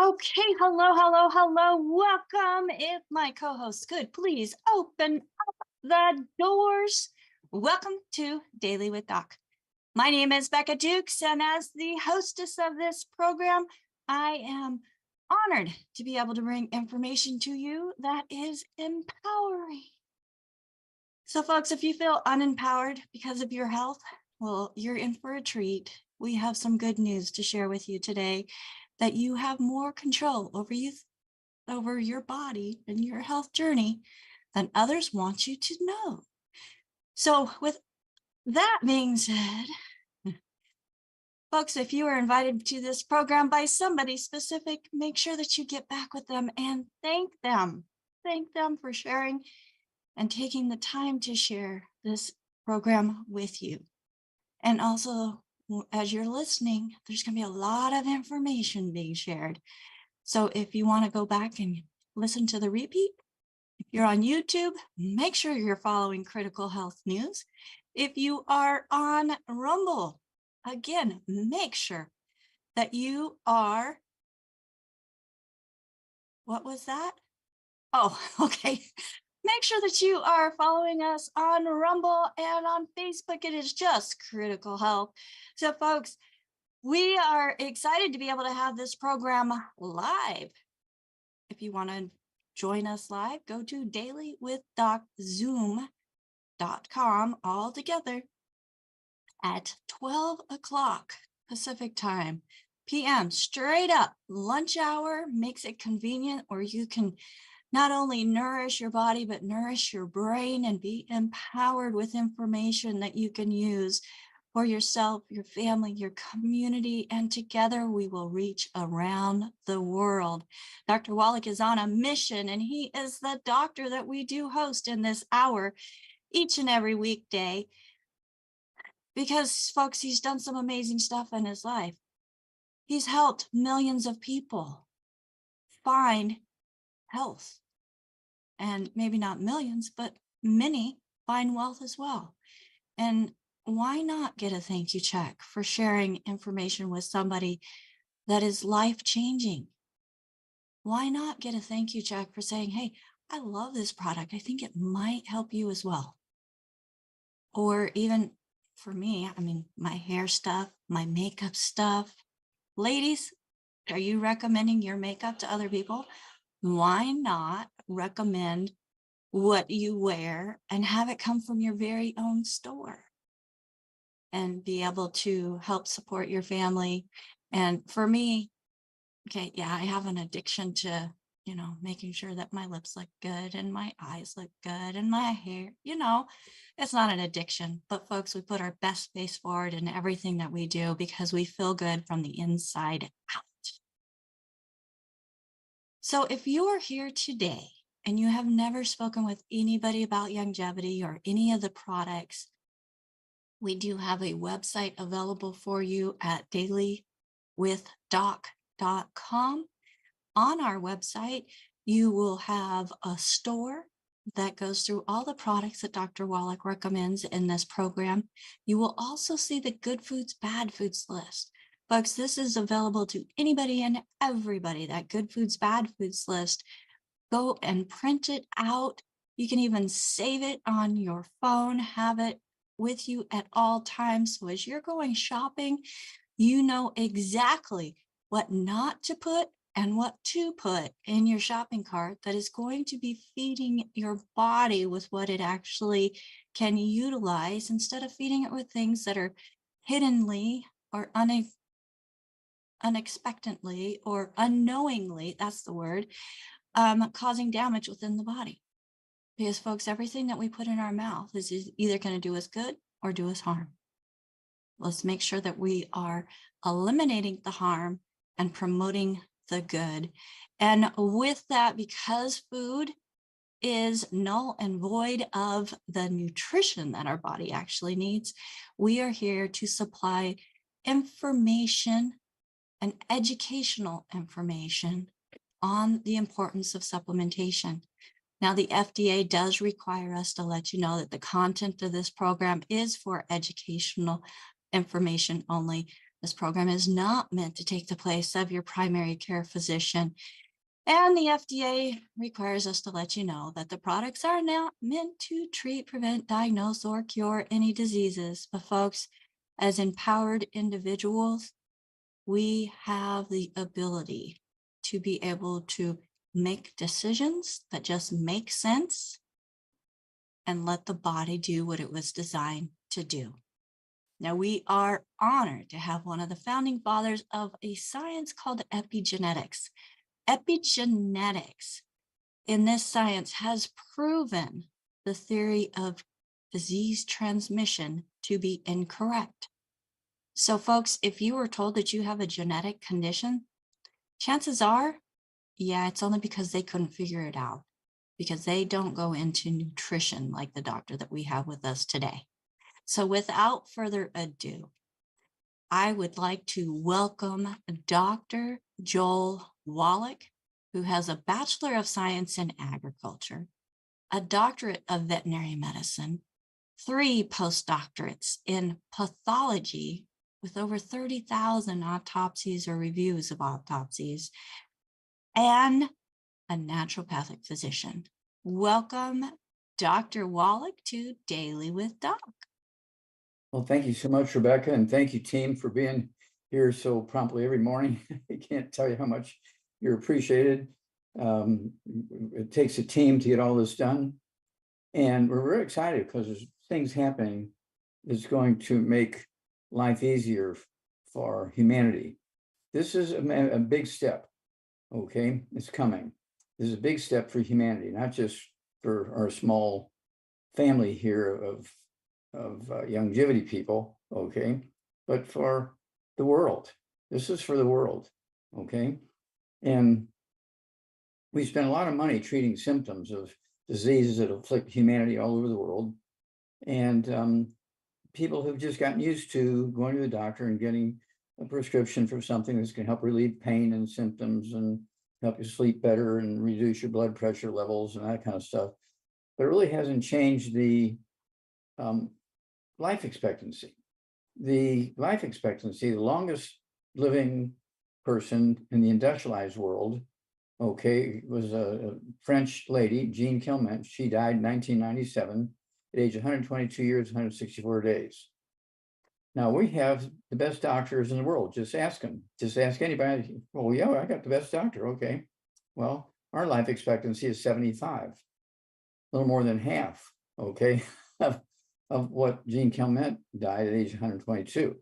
Okay, hello. Welcome. If my co-hosts could please open up the doors. Welcome to Daily with Doc. My name is Becca Dukes, and as the hostess of this program, I am honored to be able to bring information to you that is empowering. So, folks, if you feel unempowered because of your health, well, you're in for a treat. We have some good news to share with you today that you have more control over your body and your health journey than others want you to know. So with that being said, folks, if you were invited to this program by somebody specific, make sure that you get back with them and thank them. Thank them for sharing and taking the time to share this program with you. And also, as you're listening, there's going to be a lot of information being shared. So if you want to go back and listen to the repeat, if you're on YouTube, make sure you're following Critical Health News. If you are on Rumble, again, make sure that you are, what was that? Oh, okay. Make sure that you are following us on Rumble and on Facebook. It is just Critical Health. So folks, we are excited to be able to have this program live. If you want to join us live, go to dailywithdoczoom.com all together at 12 o'clock Pacific time, PM, straight up lunch hour, makes it convenient, or you can not only nourish your body, but nourish your brain and be empowered with information that you can use for yourself, your family, your community, and together we will reach around the world. Dr. Wallach is on a mission, and he is the doctor that we do host in this hour each and every weekday because, folks, he's done some amazing stuff in his life. He's helped millions of people find health, and maybe not millions, but many find wealth as well. And why not get a thank you check for sharing information with somebody that is life-changing? Why not get a thank you check for saying, hey, I love this product. I think it might help you as well. Or even for me, I mean, my hair stuff, my makeup stuff. Ladies, are you recommending your makeup to other people? Why not recommend what you wear and have it come from your very own store and be able to help support your family? And for me, okay, yeah, I have an addiction to, making sure that my lips look good and my eyes look good and my hair, it's not an addiction. But folks, we put our best face forward in everything that we do because we feel good from the inside out. So if you are here today and you have never spoken with anybody about longevity or any of the products, we do have a website available for you at dailywithdoc.com. On our website, you will have a store that goes through all the products that Dr. Wallach recommends in this program. You will also see the good foods, bad foods list. Folks, this is available to anybody and everybody, that good foods, bad foods list. Go and print it out. You can even save it on your phone, have it with you at all times. So as you're going shopping, you know exactly what not to put and what to put in your shopping cart that is going to be feeding your body with what it actually can utilize instead of feeding it with things that are hiddenly or unexpectedly or unknowingly, that's the word, causing damage within the body. Because folks, everything that we put in our mouth is either going to do us good or do us harm. Let's make sure that we are eliminating the harm and promoting the good. And with that, because food is null and void of the nutrition that our body actually needs, we are here to supply information and educational information on the importance of supplementation. Now, the FDA does require us to let you know that the content of this program is for educational information only. This program is not meant to take the place of your primary care physician. And the FDA requires us to let you know that the products are not meant to treat, prevent, diagnose, or cure any diseases. But folks, as empowered individuals, we have the ability to be able to make decisions that just make sense and let the body do what it was designed to do. Now, we are honored to have one of the founding fathers of a science called epigenetics. Epigenetics in this science has proven the theory of disease transmission to be incorrect. So folks, if you were told that you have a genetic condition, chances are, yeah, it's only because they couldn't figure it out, because they don't go into nutrition like the doctor that we have with us today. So without further ado, I would like to welcome Dr. Joel Wallach, who has a Bachelor of Science in Agriculture, a doctorate of veterinary medicine, 3 postdoctorates in pathology with over 30,000 autopsies or reviews of autopsies, and a naturopathic physician. Welcome, Dr. Wallach, to Daily with Doc. Well, thank you so much, Rebecca, and thank you, team, for being here so promptly every morning. I can't tell you how much you're appreciated. It takes a team to get all this done, and we're very excited because there's things happening that's going to make life easier for humanity. This is a big step, okay? It's coming. This is a big step for humanity, not just for our small family here of longevity people, okay, but for the world. This is for the world, okay? And we spend a lot of money treating symptoms of diseases that afflict humanity all over the world. And people have just gotten used to going to the doctor and getting a prescription for something that's going to help relieve pain and symptoms and help you sleep better and reduce your blood pressure levels and that kind of stuff. But it really hasn't changed the life expectancy. The life expectancy, the longest living person in the industrialized world, okay, was a French lady, Jean Calment. She died in 1997 at age 122 years, 164 days. Now we have the best doctors in the world. Just ask them. Just ask anybody. Well, yeah, I got the best doctor. Okay. Well, our life expectancy is 75, a little more than half, okay, of what Jean Calment died at age 122,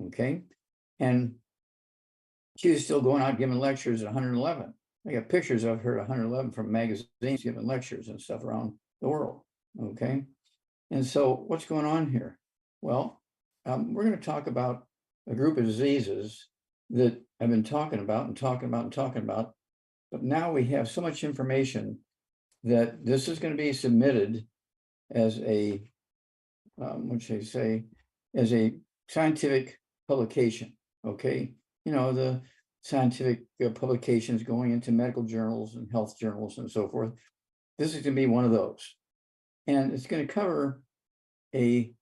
okay? And she was still going out giving lectures at 111. I got pictures of her at 111 from magazines giving lectures and stuff around the world, okay? And so what's going on here? Well, we're going to talk about a group of diseases that I've been talking about, but now we have so much information that this is going to be submitted as a what should I say, as a scientific publication, okay? You know, the scientific publications going into medical journals and health journals and so forth. This is going to be one of those. And it's going to cover a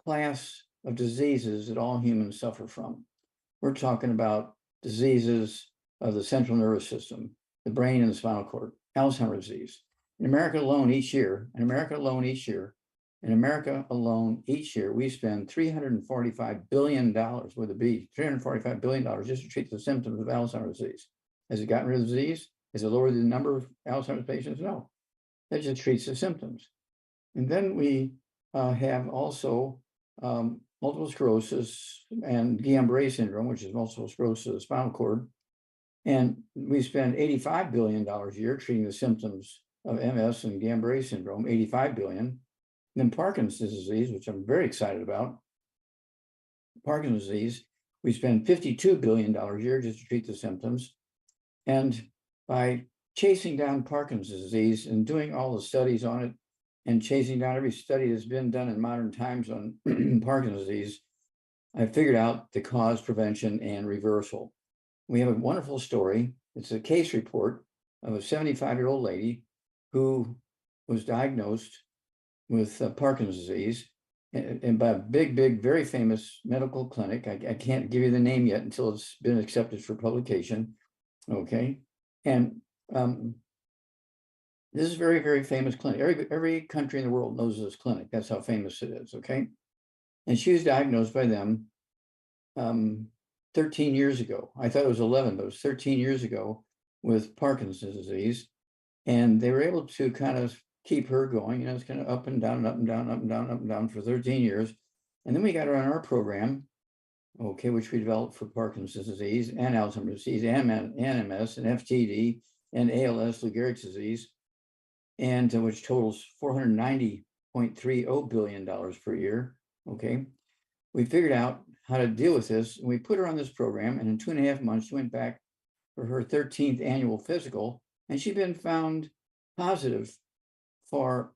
class of diseases that all humans suffer from. We're talking about diseases of the central nervous system, the brain and the spinal cord, Alzheimer's disease. In America alone each year, we spend $345 billion with a B, $345 billion just to treat the symptoms of Alzheimer's disease. Has it gotten rid of the disease? Has it lowered the number of Alzheimer's patients? No, that just treats the symptoms. And then we have also multiple sclerosis and Guillain-Barré syndrome, which is multiple sclerosis of the spinal cord. And we spend $85 billion a year treating the symptoms of MS and Guillain-Barré syndrome, $85 billion. Then Parkinson's disease, which I'm very excited about. Parkinson's disease, we spend $52 billion a year just to treat the symptoms. And by chasing down Parkinson's disease and doing all the studies on it and chasing down every study that's been done in modern times on Parkinson's disease, I figured out the cause, prevention, and reversal. We have a wonderful story. It's a case report of a 75-year-old lady who was diagnosed with Parkinson's disease. and by a big, very famous medical clinic. I can't give you the name yet until it's been accepted for publication. Okay. And this is a very famous clinic. Every country in the world knows this clinic. That's how famous it is. Okay. And she was diagnosed by them 13 years ago. I thought it was 11, but it was 13 years ago with Parkinson's disease. And they were able to kind of keep her going. You know, it's kind of up and down, up and down, up and down, up and down for 13 years. And then we got her on our program, okay, which we developed for Parkinson's disease and Alzheimer's disease and MS and FTD and ALS, Lou Gehrig's disease, and which totals $490.30 billion per year. Okay. We figured out how to deal with this, and we put her on this program, and in 2.5 months, she went back for her 13th annual physical, and she'd been found positive for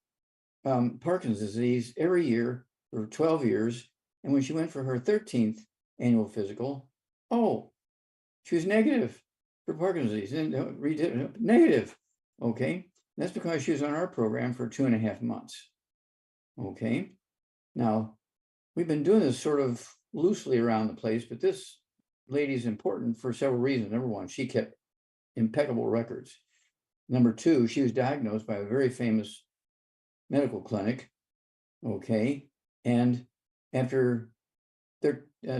Parkinson's disease every year for 12 years. And when she went for her 13th annual physical, oh, she was negative for Parkinson's disease, and negative. Okay. That's because she was on our program for 2.5 months. Okay. Now, we've been doing this sort of loosely around the place, but this lady is important for several reasons. Number one, she kept impeccable records. Number two, she was diagnosed by a very famous medical clinic. Okay. And after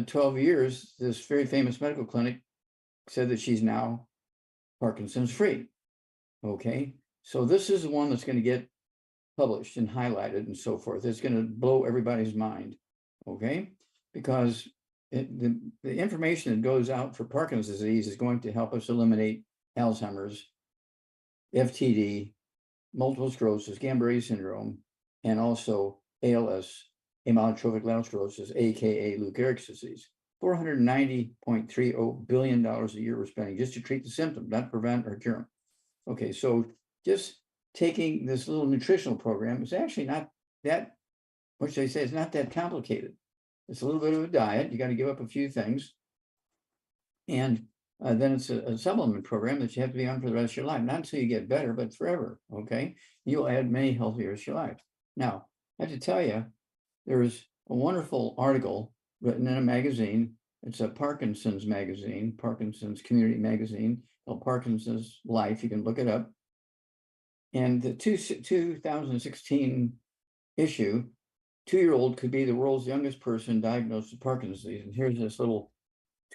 12 years, this very famous medical clinic said that she's now Parkinson's free. Okay. So this is the one that's going to get published and highlighted and so forth. It's going to blow everybody's mind. Okay. Because the information that goes out for Parkinson's disease is going to help us eliminate Alzheimer's, FTD, multiple sclerosis, Guillain-Barré syndrome, and also ALS, amyotrophic lateral sclerosis, aka Lou Gehrig's disease. $490.30 billion a year we're spending just to treat the symptom, not prevent or cure them. Okay, so just taking this little nutritional program is actually not that, what should I say, it's not that complicated. It's a little bit of a diet. You got to give up a few things. And then it's a supplement program that you have to be on for the rest of your life, not until you get better, but forever. Okay. You'll add many healthy years to your life. Now, I have to tell you, there's a wonderful article written in a magazine. It's a Parkinson's magazine, Parkinson's community magazine, called Parkinson's Life. You can look it up. And the 2016 issue, 2-year-old could be the world's youngest person diagnosed with Parkinson's disease. And here's this little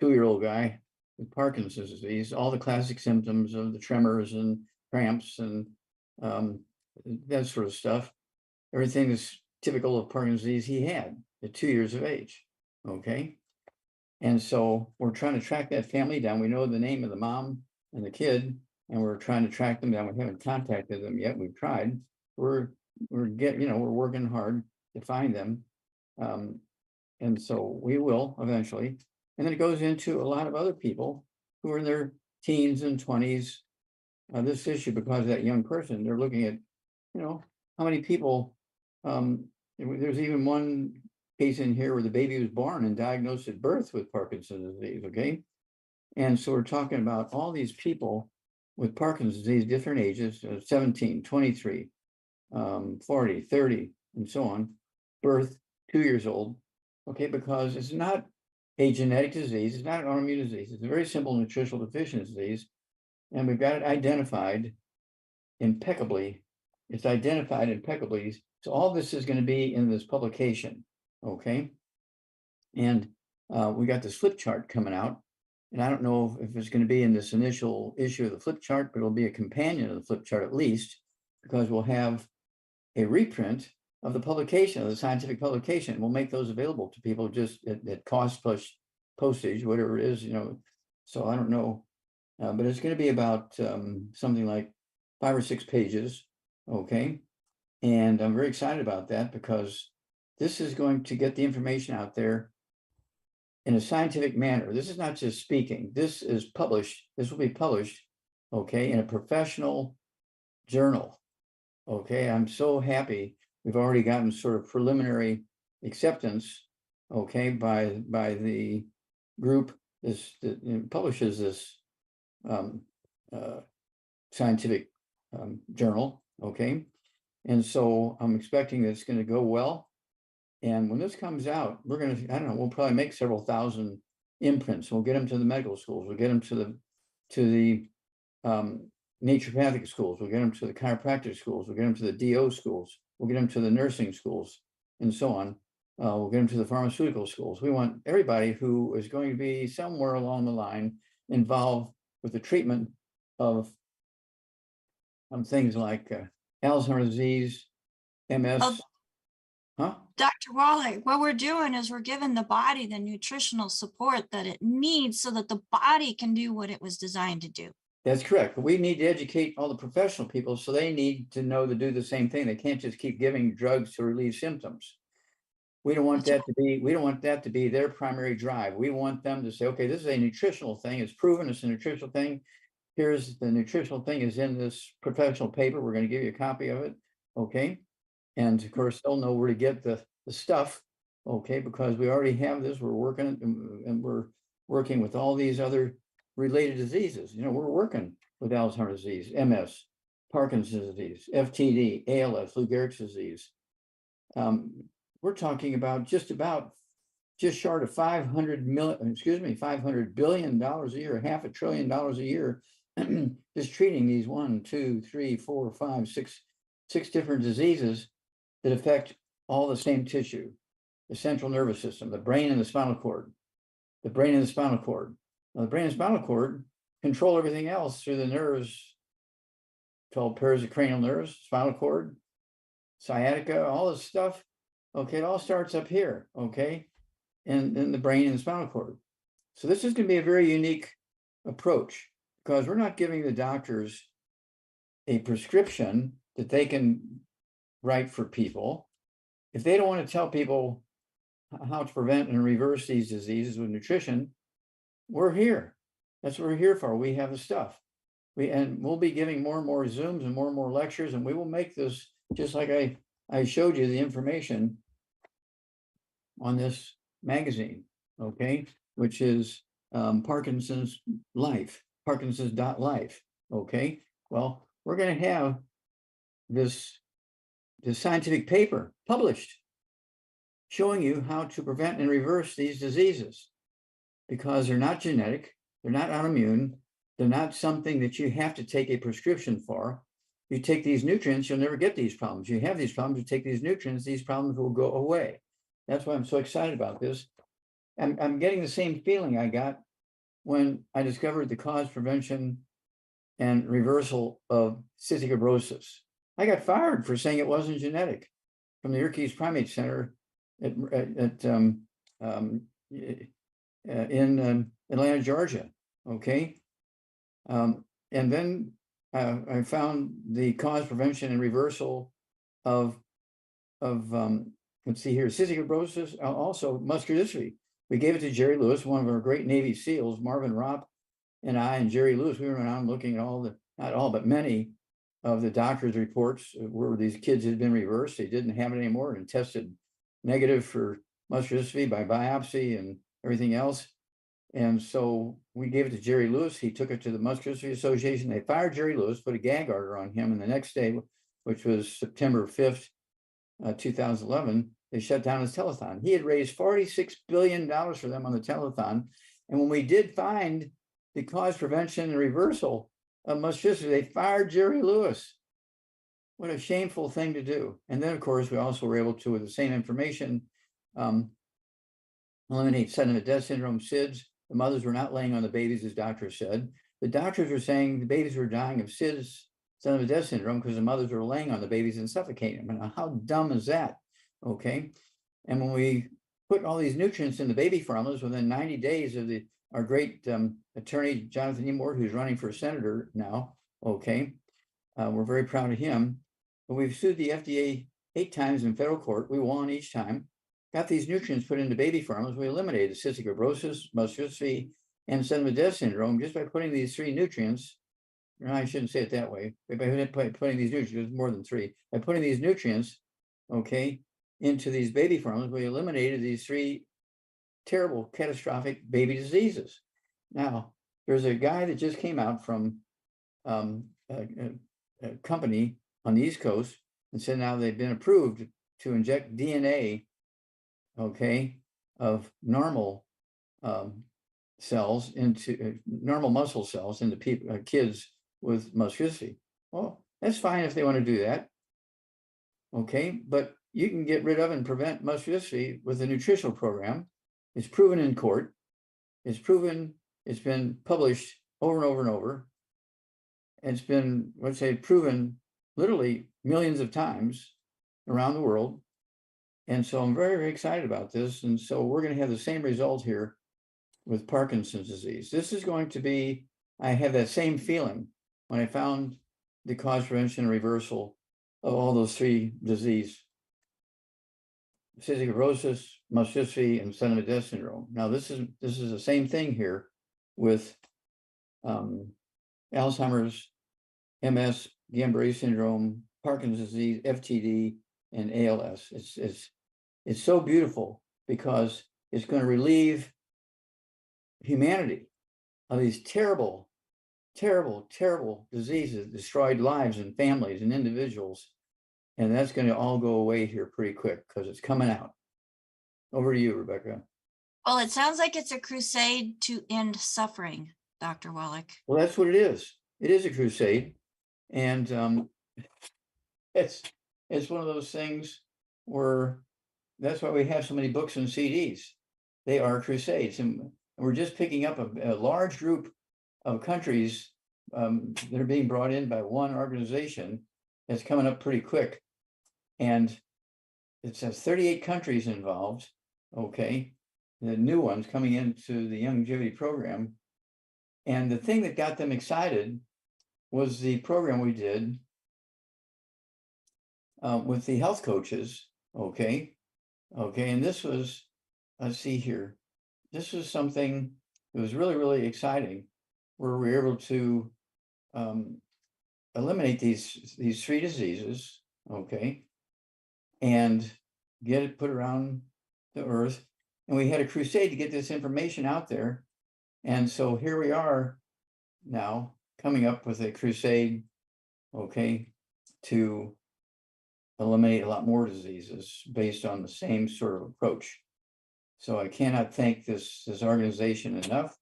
2-year-old guy with Parkinson's disease, all the classic symptoms of the tremors and cramps and that sort of stuff. Everything that's typical of Parkinson's disease he had at 2 years of age. Okay. And so we're trying to track that family down. We know the name of the mom and the kid, and we're trying to track them down. We haven't contacted them yet. We've tried. We're working hard to find them. And so we will eventually. And then it goes into a lot of other people who are in their teens and 20s. This issue, because of that young person, they're looking at, how many people, there's even one case in here where the baby was born and diagnosed at birth with Parkinson's disease, okay? And so we're talking about all these people with Parkinson's disease, different ages, 17, 23, 40, 30, and so on, birth, 2 years old, okay? Because it's not a genetic disease, it's not an autoimmune disease, it's a very simple nutritional deficiency disease, and we've got it identified impeccably. It's identified impeccably. So all this is going to be in this publication, okay? And we got this flip chart coming out, and I don't know if it's going to be in this initial issue of the flip chart, but it'll be a companion of the flip chart at least, because we'll have a reprint of the publication, of the scientific publication. We'll make those available to people just at cost plus postage, whatever it is, so I don't know, but it's going to be about something like 5 or 6 pages, okay? And I'm very excited about that because this is going to get the information out there in a scientific manner. This is not just speaking. This is published. This will be published, okay, in a professional journal. Okay, I'm so happy. We've already gotten sort of preliminary acceptance, okay, by the group that publishes this scientific journal, okay? And so I'm expecting that it's going to go well. And when this comes out, we're gonna, I don't know, we'll probably make several thousand imprints. We'll get them to the medical schools. We'll get them to the naturopathic schools. We'll get them to the chiropractic schools. We'll get them to the DO schools. We'll get them to the nursing schools and so on. We'll get them to the pharmaceutical schools. We want everybody who is going to be somewhere along the line involved with the treatment of things like Alzheimer's disease, MS. Well, Huh? Dr. Wallach, what we're doing is we're giving the body the nutritional support that it needs so that the body can do what it was designed to do. That's correct. But we need to educate all the professional people, so they need to know to do the same thing. They can't just keep giving drugs to relieve symptoms. We don't want That's that to be their primary drive. We want them to say, okay, this is a nutritional thing. It's proven it's a nutritional thing. Here's the nutritional thing is in this professional paper. We're going to give you a copy of it. Okay. And of course, they'll know where to get the stuff. Okay, because we already have this. We're working and we're working with all these other related diseases. You know, we're working with Alzheimer's disease, MS, Parkinson's disease, FTD, ALS, Lou Gehrig's disease. We're talking about just short of $500 billion a year, $500 billion a year, just treating these 1, 2, 3, 4, 5, 6 different diseases that affect all the same tissue, the central nervous system, the brain and the spinal cord, the brain and the spinal cord. Now, the brain and spinal cord control everything else through the nerves called pairs of cranial nerves, spinal cord, sciatica, all this stuff. Okay, it all starts up here, okay, in the brain and the spinal cord. So this is going to be a very unique approach because we're not giving the doctors a prescription that they can write for people. If they don't want to tell people how to prevent and reverse these diseases with nutrition, we're here. That's what we're here for. We have the stuff. We'll be giving more and more Zooms and more lectures, and we will make this just like I showed you the information on this magazine, okay, which is Parkinson's Life, Parkinson's.life, okay. Well, we're going to have this scientific paper published showing you how to prevent and reverse these diseases because they're not genetic, they're not autoimmune, they're not something that you have to take a prescription for. You take these nutrients, you'll never get these problems. You have these problems, you take these nutrients, these problems will go away. That's why I'm so excited about this. I'm getting the same feeling I got when I discovered the cause, prevention, and reversal of cystic fibrosis. I got fired for saying it wasn't genetic from the Yerkes Primate Center in Atlanta, Georgia. Okay. And then I found the cause, prevention, and reversal of let's see here, cystic fibrosis, also muscular dystrophy. We gave it to Jerry Lewis, one of our great Navy SEALs, Marvin Ropp, and I and Jerry Lewis. We went around looking at not all, but many of the doctor's reports where these kids had been reversed. They didn't have it anymore and tested negative for muscular dystrophy by biopsy and everything else. And so we gave it to Jerry Lewis. He took it to the Muscular Dystrophy Association. They fired Jerry Lewis, put a gag order on him. And the next day, which was September 5th, 2011, they shut down his telethon. He had raised $46 billion for them on the telethon. And when we did find the cause, prevention, and reversal of muscular dystrophy, they fired Jerry Lewis. What a shameful thing to do. And then, of course, we also were able to, with the same information, eliminate sudden death syndrome, SIDS. The mothers were not laying on the babies, as doctors said. The doctors were saying the babies were dying of SIDS, sudden death syndrome, because the mothers were laying on the babies and suffocating them. And how dumb is that? Okay. And when we put all these nutrients in the baby formulas within 90 days of our great attorney, Jonathan Emord, who's running for senator now, okay, we're very proud of him. But we've sued the FDA 8 times in federal court. We won each time. Got these nutrients put into baby formulas. We eliminated cystic fibrosis, muscular dystrophy, and sudden death syndrome just by putting these 3 nutrients. No, I shouldn't say it that way. By putting these nutrients, more than 3. By putting these nutrients, okay, into these baby formulas, we eliminated these 3 terrible, catastrophic baby diseases. Now, there's a guy that just came out from a company on the East Coast and said now they've been approved to inject DNA okay, of normal cells into normal muscle cells into people, kids with muscular dystrophy. Well, that's fine if they want to do that. Okay, but you can get rid of and prevent muscular dystrophy with a nutritional program. It's proven in court. It's proven, it's been published over and over and over. It's been, let's say, proven literally millions of times around the world. And so I'm very, very excited about this. And so we're going to have the same result here with Parkinson's disease. This is going to be, I have that same feeling when I found the cause, prevention, and reversal of all those three diseases: cystic fibrosis, muscular dystrophy, and Sennett syndrome. Now, this is the same thing here with Alzheimer's, MS, Guillain-Barré syndrome, Parkinson's disease, FTD, and ALS. It's so beautiful because it's going to relieve humanity of these terrible, terrible, terrible diseases, destroyed lives and families and individuals. And that's going to all go away here pretty quick because it's coming out. Over to you, Rebecca. Well, it sounds like it's a crusade to end suffering, Dr. Wallach. Well, that's what it is. It is a crusade. And it's one of those things where that's why we have so many books and CDs. They are crusades. And we're just picking up a large group of countries that are being brought in by one organization that's coming up pretty quick. And it says 38 countries involved, okay, the new ones coming into the longevity program. And the thing that got them excited was the program we did with the health coaches, okay, and this was, let's see here, this was something that was really, really exciting, where we were able to eliminate these three diseases, okay, and get it put around the earth. And we had a crusade to get this information out there. And so here we are now coming up with a crusade, okay, to eliminate a lot more diseases based on the same sort of approach. So I cannot thank this organization enough.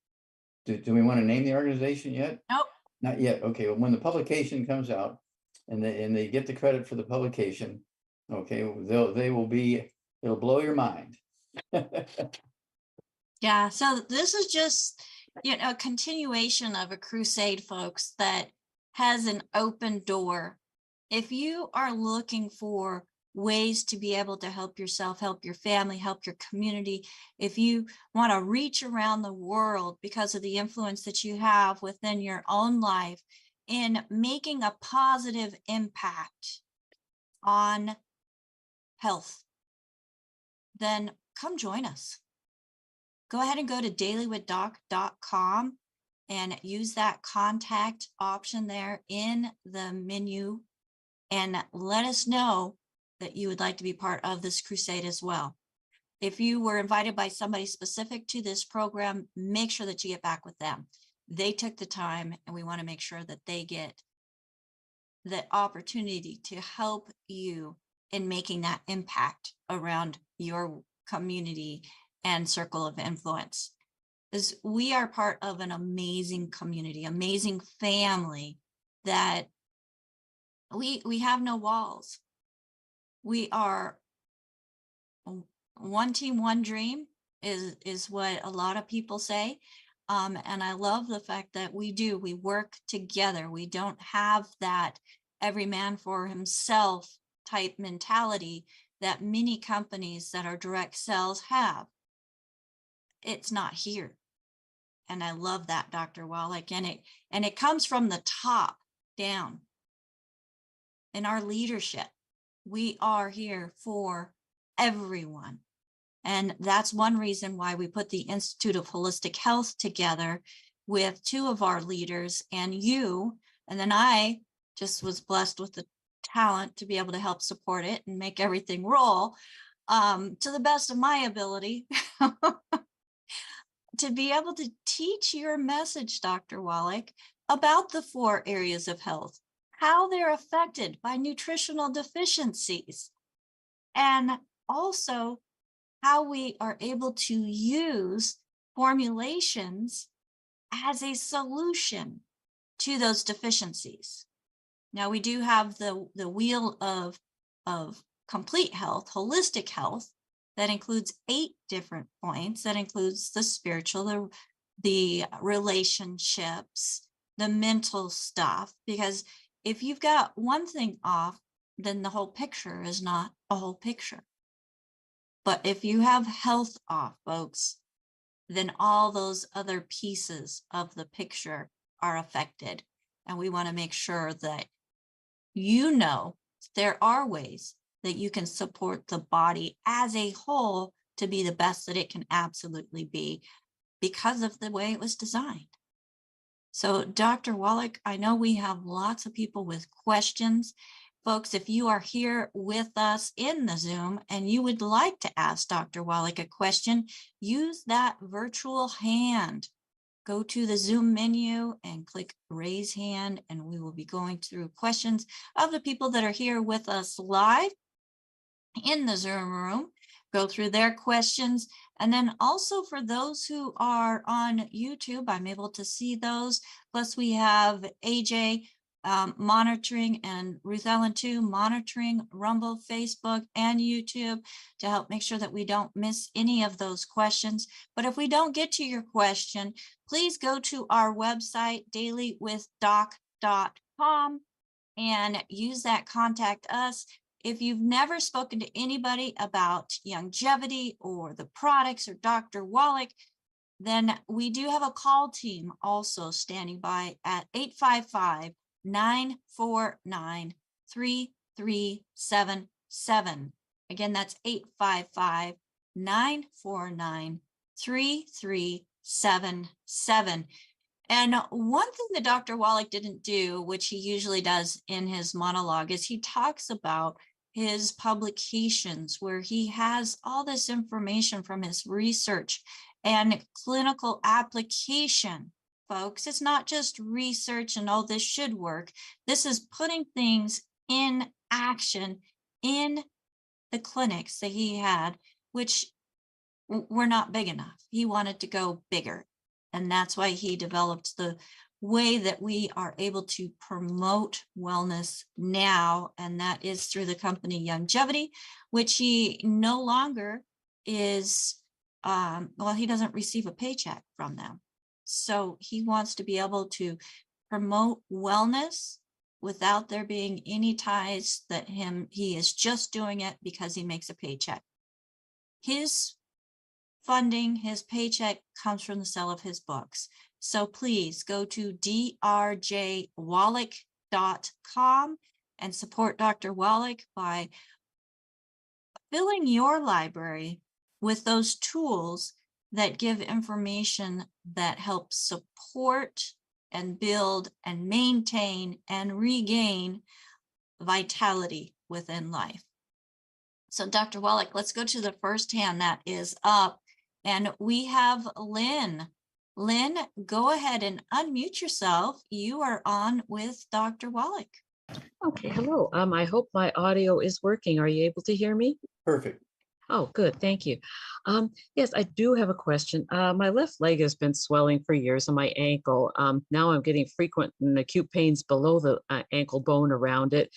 Do we want to name the organization yet? Nope. Not yet. Okay, well, when the publication comes out and they get the credit for the publication, okay, it'll blow your mind. Yeah, so this is just, a continuation of a crusade, folks, that has an open door. If you are looking for ways to be able to help yourself, help your family, help your community, if you want to reach around the world because of the influence that you have within your own life in making a positive impact on health, then come join us. Go ahead and go to dailywithdoc.com and use that contact option there in the menu and let us know that you would like to be part of this crusade as well. If you were invited by somebody specific to this program, make sure that you get back with them. They took the time, and we want to make sure that they get the opportunity to help you in making that impact around your community and circle of influence. Because we are part of an amazing community, amazing family that we have no walls. We are one team, one dream is what a lot of people say. And I love the fact that we work together. We don't have that every man for himself type mentality that many companies that are direct sales have. It's not here. And I love that, Dr. Wallach. And it comes from the top down. In our leadership, we are here for everyone. And that's one reason why we put the Institute of Holistic Health together with two of our leaders and you. And then I just was blessed with the talent to be able to help support it and make everything roll to the best of my ability. To be able to teach your message, Dr. Wallach, about the 4 areas of health, how they're affected by nutritional deficiencies, and also how we are able to use formulations as a solution to those deficiencies. Now we do have the wheel of complete health, holistic health, that includes 8 different points. That includes the spiritual, the relationships, the mental stuff. Because if you've got one thing off, then the whole picture is not a whole picture. But if you have health off, folks, then all those other pieces of the picture are affected. And we want to make sure that you know there are ways that you can support the body as a whole to be the best that it can absolutely be because of the way it was designed. So, Dr. Wallach, I know we have lots of people with questions. Folks, if you are here with us in the Zoom and you would like to ask Dr. Wallach a question, use that virtual hand. Go to the Zoom menu and click raise hand, and we will be going through questions of the people that are here with us live in the Zoom room, go through their questions. And then also for those who are on YouTube, I'm able to see those. Plus we have AJ monitoring and Ruth Ellen too, monitoring Rumble, Facebook, and YouTube to help make sure that we don't miss any of those questions. But if we don't get to your question, please go to our website, dailywithdoc.com, and use that contact us. If you've never spoken to anybody about longevity or the products or Dr. Wallach, then we do have a call team also standing by at 855-949-3377. Again, that's 855-949-3377. And one thing that Dr. Wallach didn't do, which he usually does in his monologue, is he talks about his publications where he has all this information from his research and clinical application. Folks, it's not just research and, oh, this should work. This is putting things in action in the clinics that he had, which were not big enough. He wanted to go bigger. And that's why he developed the way that we are able to promote wellness now. And that is through the company Longevity, which he no longer is, he doesn't receive a paycheck from them. So he wants to be able to promote wellness without there being any ties that he is just doing it because he makes a paycheck. His funding, his paycheck comes from the sale of his books. So please go to drjwallach.com and support Dr. Wallach by filling your library with those tools that give information that helps support and build and maintain and regain vitality within life. So Dr. Wallach, let's go to the first hand that is up. And we have Lynn. Lynn, go ahead and unmute yourself. You are on with Dr. Wallach. Okay, hello. I hope my audio is working. Are you able to hear me? Perfect. Oh, good. Thank you. Yes, I do have a question. My left leg has been swelling for years on my ankle. Now I'm getting frequent and acute pains below the ankle bone around it.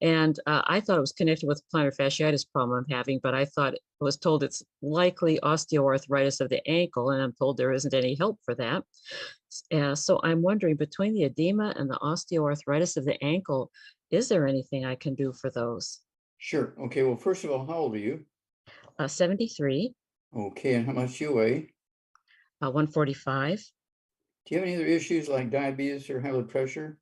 And I thought it was connected with plantar fasciitis problem I'm having, but I was told it's likely osteoarthritis of the ankle, and I'm told there isn't any help for that. So I'm wondering, between the edema and the osteoarthritis of the ankle, is there anything I can do for those? Sure. Okay. Well, first of all, how old are you? 73, Okay. And how much you weigh? 145. Do you have any other issues like diabetes or high blood pressure?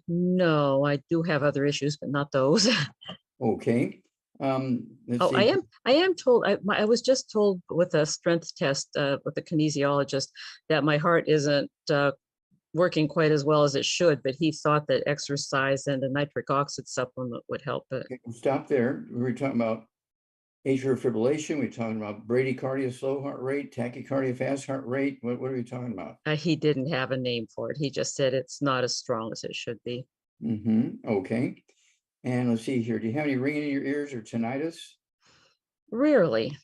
No, I do have other issues, but not those. Okay. Let's Oh, see. I am told, I was just told with a strength test with the kinesiologist that my heart isn't working quite as well as it should, but he thought that exercise and a nitric oxide supplement would help it. Okay, we'll stop there. We were talking about atrial fibrillation. We're talking about bradycardia, slow heart rate, tachycardia, fast heart rate. What are we talking about? He didn't have a name for it. He just said it's not as strong as it should be. Okay. And let's see here. Do you have any ringing in your ears or tinnitus? Rarely.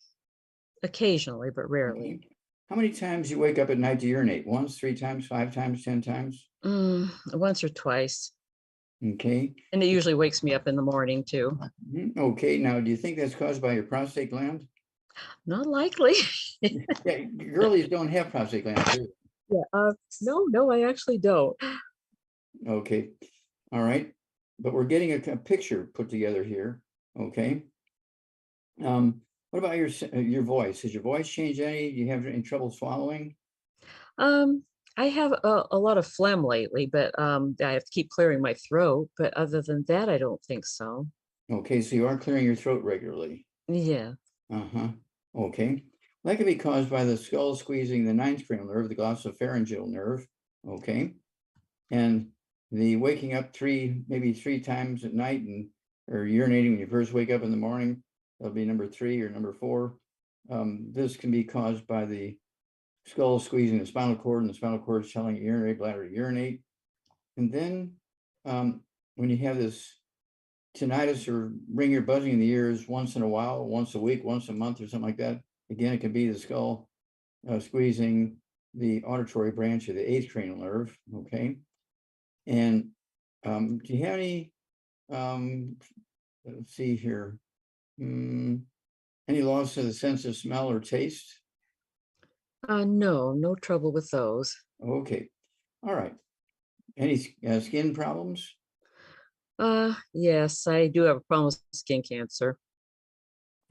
occasionally, but rarely. Okay. How many times you wake up at night to urinate? Once, 3 times, 5 times, 10 times? Once or twice. Okay. And it usually wakes me up in the morning too. Okay. Now, do you think that's caused by your prostate gland? Not likely. Yeah, girlies don't have prostate glands, do Yeah, no, I actually don't. they? Okay. All right. But we're getting a picture put together here. Okay. What about your voice? Has your voice changed any? Do you have any trouble swallowing? Um, I have a lot of phlegm lately, but I have to keep clearing my throat. But other than that, I don't think so. Okay, so you are clearing your throat regularly. Yeah. Uh-huh. Okay. That could be caused by the skull squeezing the ninth cranial nerve, the glossopharyngeal nerve. Okay. And the waking up maybe three times at night and or urinating when you first wake up in the morning, that'll be number 3 or number 4. This can be caused by the skull squeezing the spinal cord, and the spinal cord is telling your urinary bladder to urinate. And then when you have this tinnitus or ring or buzzing in the ears once in a while, once a week, once a month, or something like that, again, it can be the skull squeezing the auditory branch of the 8th cranial nerve. Okay. And do you have any, let's see here, any loss of the sense of smell or taste? No trouble with those. Okay. All right. Any skin problems? Yes, I do have a problem with skin cancer.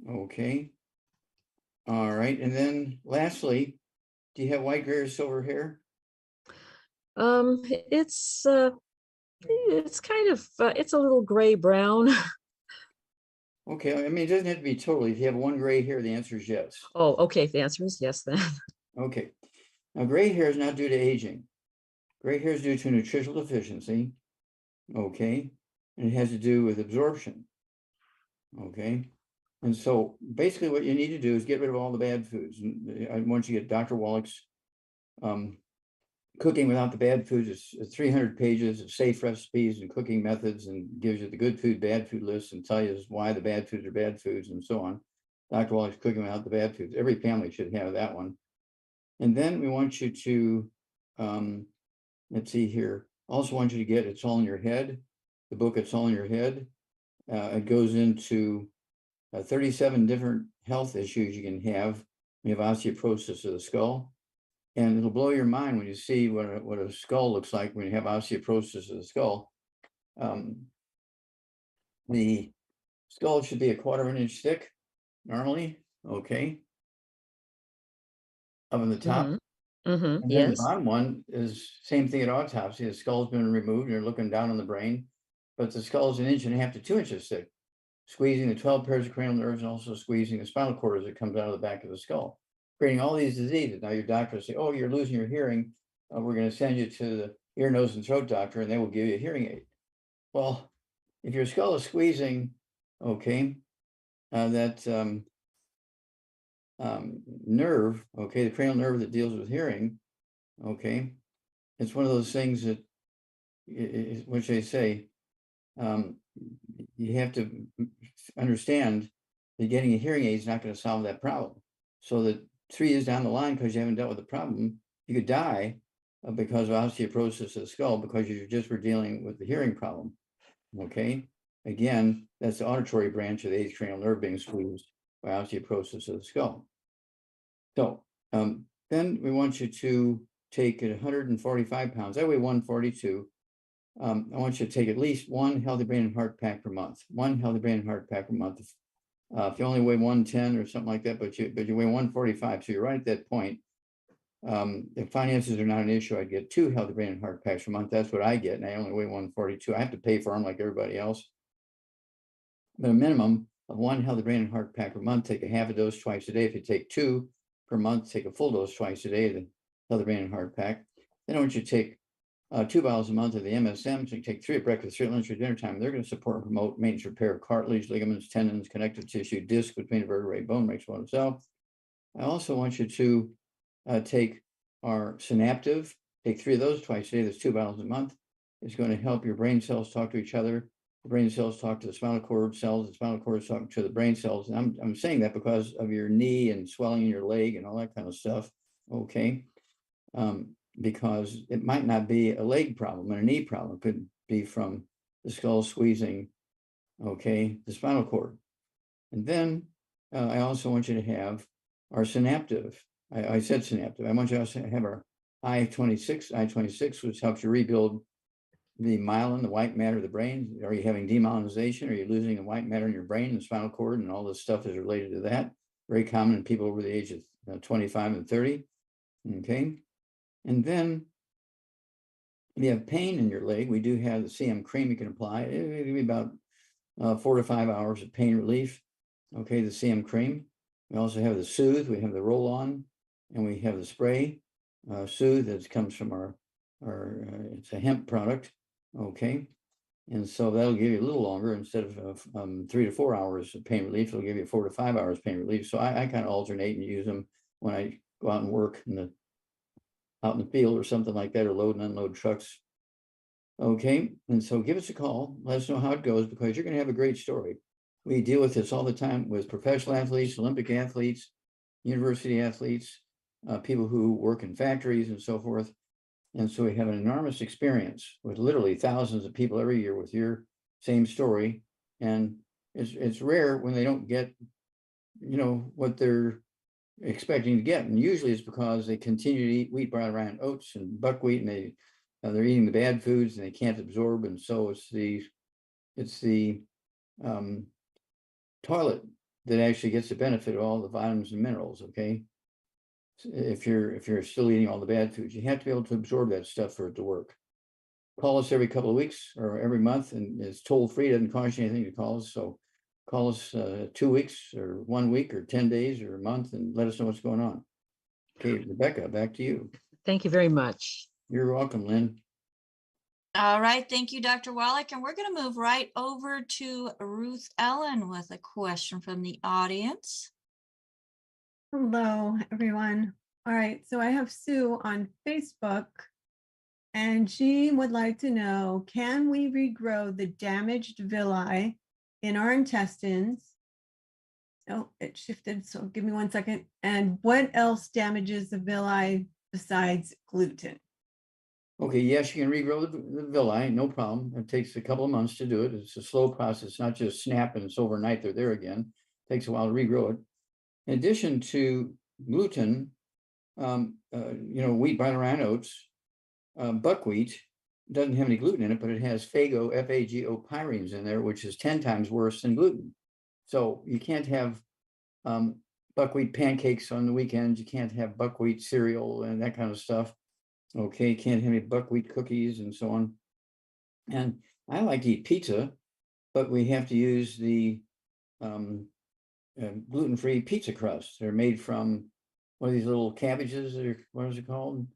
Okay. All right. And then lastly, do you have white, gray, or silver hair? Um, it's uh, it's kind of it's a little gray brown. Okay. I mean, it doesn't have to be totally. If you have one gray hair, the answer is yes. Oh, okay. The answer is yes then. Okay. Now, gray hair is not due to aging. Gray hair is due to nutritional deficiency. Okay. And it has to do with absorption. Okay. And so basically what you need to do is get rid of all the bad foods. And once you get Dr. Wallach's Cooking Without the Bad Foods, it's 300 pages of safe recipes and cooking methods, and gives you the good food, bad food list, and tell you why the bad foods are bad foods and so on. Dr. Wallach's Cooking Without the Bad Foods. Every family should have that one. And then we want you to, let's see here, also want you to get It's All in Your Head, the book It's All in Your Head. It goes into 37 different health issues you can have when you have osteoporosis of the skull. And it'll blow your mind when you see what a skull looks like when you have osteoporosis of the skull. The skull should be a 1/4 inch thick normally, okay, up on the top. And then the Yes. bottom one is same thing at autopsy. The skull's been removed, you're looking down on the brain, but the skull's 1.5 to 2 inches thick, squeezing the 12 pairs of cranial nerves and also squeezing the spinal cord as it comes out of the back of the skull, creating all these diseases. Now your doctor will say, oh, you're losing your hearing. We're going to send you to the ear, nose, and throat doctor, and they will give you a hearing aid. Well, if your skull is squeezing, okay, that nerve, okay, the cranial nerve that deals with hearing, okay, it's one of those things that, which they say, you have to understand that getting a hearing aid is not going to solve that problem. So that 3 years down the line, because you haven't dealt with the problem, you could die because of osteoporosis of the skull, because you just were dealing with the hearing problem. Okay. Again, that's the auditory branch of the 8th cranial nerve being squeezed by osteoporosis of the skull. So then we want you to take 145 pounds. I weigh 142. I want you to take at least 1 healthy brain and heart pack per month. 1 healthy brain and heart pack per month. If you only weigh 110 or something like that, but you weigh 145, so you're right at that point. If finances are not an issue, I'd get 2 healthy brain and heart packs per month. That's what I get, and I only weigh 142. I have to pay for them like everybody else. But a minimum of 1 healthy brain and heart pack per month. Take a half a dose twice a day. If you take 2 per month, take a full dose twice a day of the healthy brain and heart pack. Then I want you to take 2 bottles a month of the MSM. So you take 3 at breakfast, 3 at lunch, or dinner time. They're going to support and promote maintenance repair of cartilage, ligaments, tendons, connective tissue, disc between the vertebrae, bone makes one itself. I also want you to take our Synaptive. Take 3 of those twice a day. That's 2 bottles a month. It's going to help your brain cells talk to each other the brain cells talk to the spinal cord cells, the spinal cord is talking to the brain cells. And I'm saying that because of your knee and swelling in your leg and all that kind of stuff. Okay. Because it might not be a leg problem and a knee problem. It could be from the skull squeezing, okay, the spinal cord. And then I also want you to have our synaptive. I said synaptive. I want you to also have our I-26, which helps you rebuild the myelin, the white matter of the brain. Are you having demyelinization? Are you losing the white matter in your brain and spinal cord? And all this stuff is related to that. Very common in people over the age of 25 and 30. Okay. And then if you have pain in your leg, we do have the CM cream you can apply. It'll be about 4 to 5 hours of pain relief. Okay, the CM cream. We also have the Soothe, we have the roll-on, and we have the spray. Soothe that comes from our it's a hemp product. Okay, and so that'll give you a little longer instead of 3 to 4 hours of pain relief. It'll give you 4 to 5 hours pain relief. So I kind of alternate and use them when I go out and work out in the field or something like that, or load and unload trucks. Okay, and so give us a call. Let us know how it goes, because you're going to have a great story. We deal with this all the time with professional athletes, Olympic athletes, university athletes, people who work in factories and so forth. And so we have an enormous experience with literally thousands of people every year with your same story. And it's rare when they don't get, what they're expecting to get. And usually it's because they continue to eat wheat, bran, rye, and oats and buckwheat, and they're eating the bad foods and they can't absorb. And so it's the toilet that actually gets the benefit of all the vitamins and minerals. Okay. If you're still eating all the bad foods, you have to be able to absorb that stuff for it to work. Call us every couple of weeks or every month, and it's toll free. It doesn't cost you anything to call us. So call us 2 weeks or 1 week or 10 days or a month and let us know what's going on. Okay, Rebecca, back to you. Thank you very much. You're welcome, Lynn. All right, thank you, Dr. Wallach. And we're going to move right over to Ruth Ellen with a question from the audience. Hello, everyone. All right, so I have Sue on Facebook, and she would like to know, can we regrow the damaged villi in our intestines? Oh, it shifted, so give me 1 second. And what else damages the villi besides gluten? Okay, yes, you can regrow the villi, no problem. It takes a couple of months to do it. It's a slow process, not just snap and it's overnight, they're there again. It takes a while to regrow it. In addition to gluten, wheat, bran, rye, and oats, buckwheat doesn't have any gluten in it, but it has Fago, F-A-G-O pyrines in there, which is 10 times worse than gluten. So you can't have buckwheat pancakes on the weekends. You can't have buckwheat cereal and that kind of stuff. Okay, can't have any buckwheat cookies and so on. And I like to eat pizza, but we have to use the gluten-free pizza crust. They're made from one of these little cabbages, or what is it called?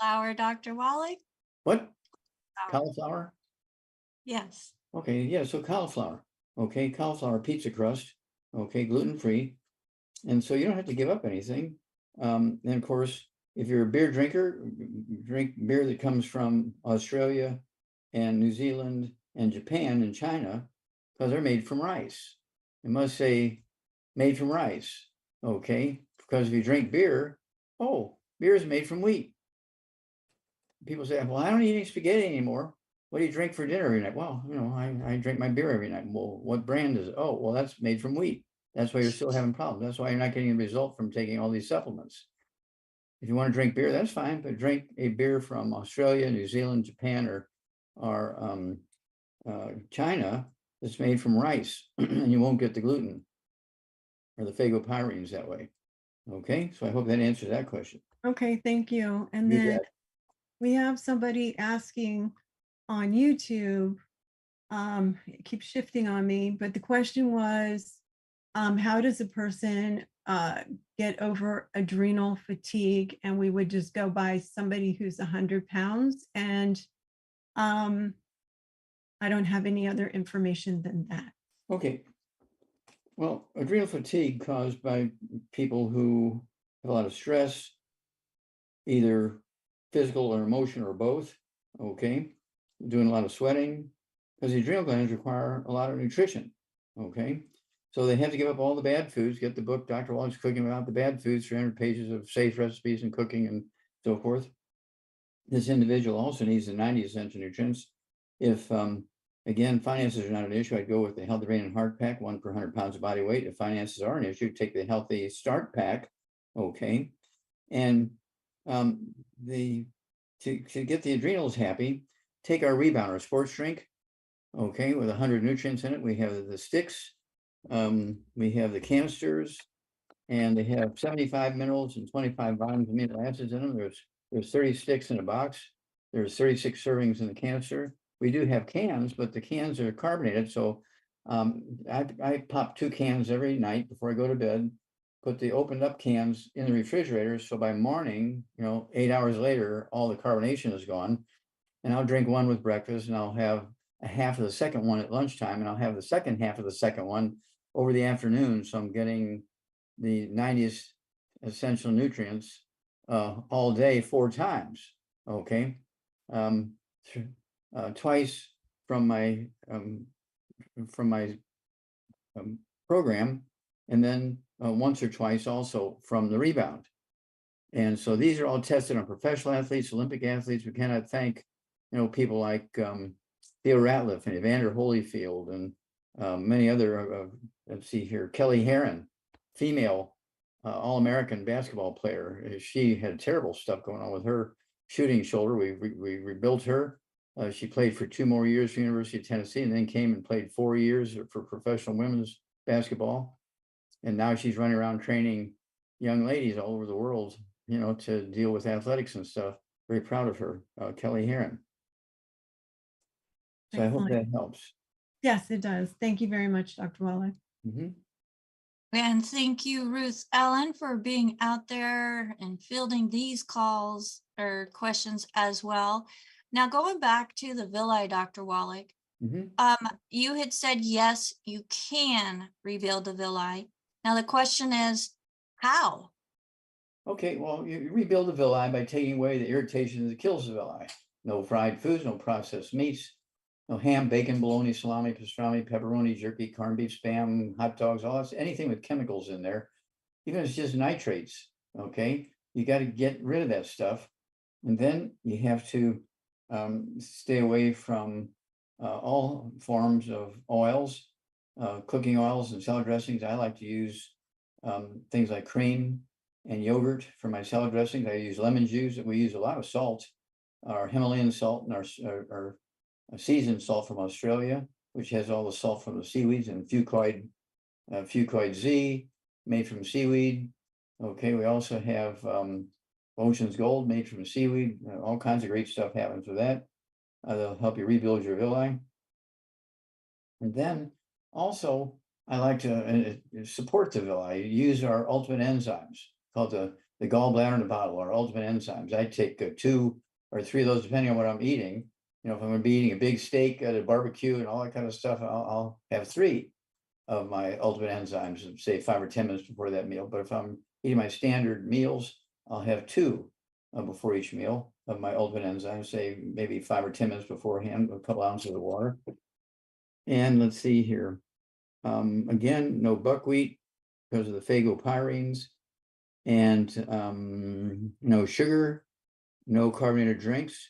Flour, Dr. Wallach? What? Cauliflower? Yes. Okay, yeah, so cauliflower. Okay, cauliflower pizza crust. Okay, gluten-free. And so you don't have to give up anything. And of course, if you're a beer drinker, drink beer that comes from Australia and New Zealand and Japan and China, because they're made from rice. It must say made from rice. Okay, because if you drink beer, beer is made from wheat. People say, well, I don't eat any spaghetti anymore. What do you drink for dinner every night? Well, I drink my beer every night. Well, what brand is it? Oh, well, that's made from wheat. That's why you're still having problems. That's why you're not getting a result from taking all these supplements. If you want to drink beer, that's fine, but drink a beer from Australia, New Zealand, Japan, or China that's made from rice, and you won't get the gluten or the phagopyrines that way. Okay, so I hope that answers that question. Okay, thank you. And You then bet. we have somebody asking on YouTube, it keeps shifting on me, but the question was, how does a person get over adrenal fatigue? And we would just go by somebody who's 100 pounds. And I don't have any other information than that. Okay. Well, adrenal fatigue caused by people who have a lot of stress, either physical or emotional or both. Okay. Doing a lot of sweating, because the adrenal glands require a lot of nutrition. Okay. So they have to give up all the bad foods, get the book, Dr. Wallach's Cooking Without the Bad Foods, 300 pages of safe recipes and cooking and so forth. This individual also needs the 90 essential nutrients. If, again, finances are not an issue, I'd go with the Healthy Brain and Heart Pack, 1 per 100 pounds of body weight. If finances are an issue, take the Healthy Start Pack. Okay. And to get the adrenals happy, take our Rebounder sports drink. Okay, with 100 nutrients in it. We have the sticks, we have the canisters, and they have 75 minerals and 25 vitamins and amino acids in them. There's 30 sticks in a box. There's 36 servings in the canister. We do have cans, but the cans are carbonated. So I pop 2 cans every night before I go to bed, put the opened up cans in the refrigerator. So by morning, 8 hours later, all the carbonation is gone. And I'll drink one with breakfast, and I'll have a half of the second one at lunchtime, and I'll have the second half of the second one over the afternoon. So I'm getting the 90 essential nutrients all day 4 times. Okay. Twice from my program, and then once or twice also from the Rebound. And so these are all tested on professional athletes, Olympic athletes. We cannot thank people like Theo Ratliff and Evander Holyfield and many other, let's see here, Kelly Herron, female All-American basketball player. She had terrible stuff going on with her shooting shoulder. We rebuilt her. She played for 2 more years for the University of Tennessee, and then came and played 4 years for professional women's basketball. And now she's running around training young ladies all over the world, to deal with athletics and stuff. Very proud of her, Kelly Herron. So I hope that helps. Yes, it does. Thank you very much, Dr. Wallach. And thank you, Ruth Ellen, for being out there and fielding these calls or questions as well. Now, going back to the villi, Dr. Wallach, you had said, yes, you can rebuild the villi. Now, the question is, how? Okay, well, you rebuild the villi by taking away the irritation that kills the villi. No fried foods, no processed meats, no ham, bacon, bologna, salami, pastrami, pepperoni, jerky, corned beef, spam, hot dogs, all that, anything with chemicals in there, even if it's just nitrates. Okay, you got to get rid of that stuff. And then you have to stay away from all forms of oils, cooking oils and salad dressings. I like to use things like cream and yogurt for my salad dressings. I use lemon juice. We use a lot of salt, our Himalayan salt and our seasoned salt from Australia, which has all the salt from the seaweeds, and fucoid Z made from seaweed. Okay, we also have Ocean's Gold made from seaweed. All kinds of great stuff happens with that. They'll help you rebuild your villi. And then also, I like to support the villi. Use our ultimate enzymes called the gallbladder in a bottle, our ultimate enzymes. I take 2 or 3 of those, depending on what I'm eating. If I'm going to be eating a big steak at a barbecue and all that kind of stuff, I'll have 3 of my ultimate enzymes, say 5 or 10 minutes before that meal. But if I'm eating my standard meals, I'll have 2 before each meal of my ultimate enzymes, say maybe 5 or 10 minutes beforehand, a couple ounces of water. And let's see here. Again, no buckwheat because of the phagopyrines, and no sugar, no carbonated drinks.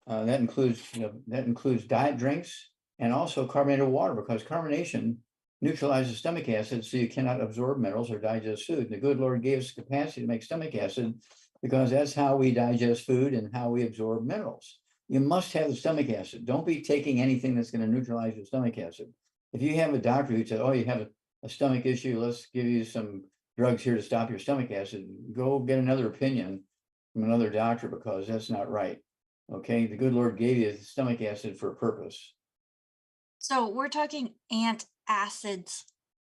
That includes diet drinks and also carbonated water, because carbonation neutralizes stomach acid, so you cannot absorb minerals or digest food. And the good Lord gave us the capacity to make stomach acid, because that's how we digest food and how we absorb minerals. You must have the stomach acid. Don't be taking anything that's going to neutralize your stomach acid. If you have a doctor who said, oh, you have a stomach issue, let's give you some drugs here to stop your stomach acid, go get another opinion from another doctor, because that's not right. Okay, the good Lord gave you the stomach acid for a purpose. So we're talking antacids,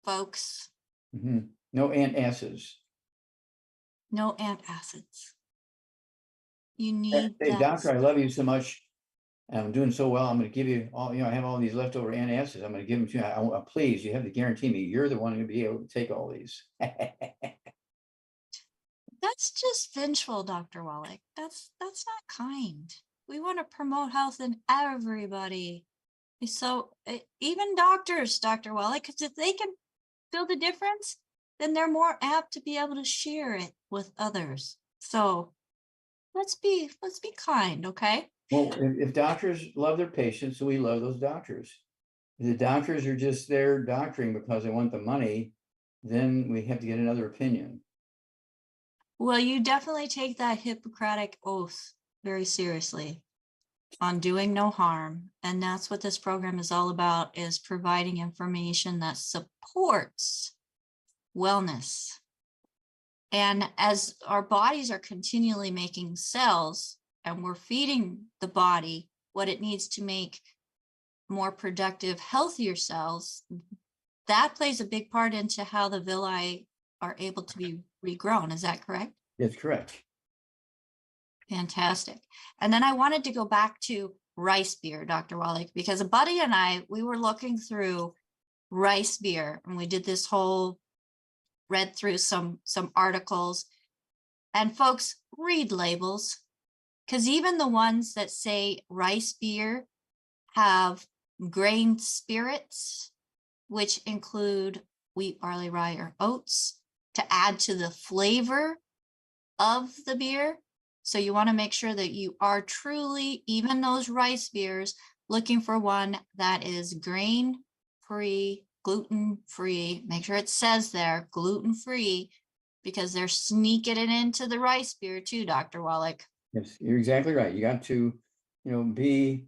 folks. No antacids. No antacids. You need Hey, that. doctor, I love you so much. I'm doing so well. I'm going to give you all, I have all these leftover antacids. I'm going to give them to you. Please, you have to guarantee me you're the one who'll be able to take all these. That's just vengeful, Dr. Wallach. That's not kind. We want to promote health in everybody. So even doctors, Dr. Wallach, because if they can feel the difference, then they're more apt to be able to share it with others. So let's be kind, okay? Well, if doctors love their patients, we love those doctors. If the doctors are just there doctoring because they want the money, then we have to get another opinion. Well, you definitely take that Hippocratic oath very seriously on doing no harm. And that's what this program is all about, is providing information that supports wellness. And as our bodies are continually making cells and we're feeding the body what it needs to make more productive, healthier cells, that plays a big part into how the villi are able to be regrown. Is that correct? That's correct. Fantastic. And then I wanted to go back to rice beer, Dr. Wallach, because a buddy and I, we were looking through rice beer and we did this whole, read through some articles. And folks, read labels, because even the ones that say rice beer have grain spirits, which include wheat, barley, rye, or oats to add to the flavor of the beer. So you want to make sure that you are truly, even those rice beers, looking for one that is grain-free, gluten-free. Make sure it says there, gluten-free, because they're sneaking it into the rice beer too, Dr. Wallach. Yes, you're exactly right. You got to, be,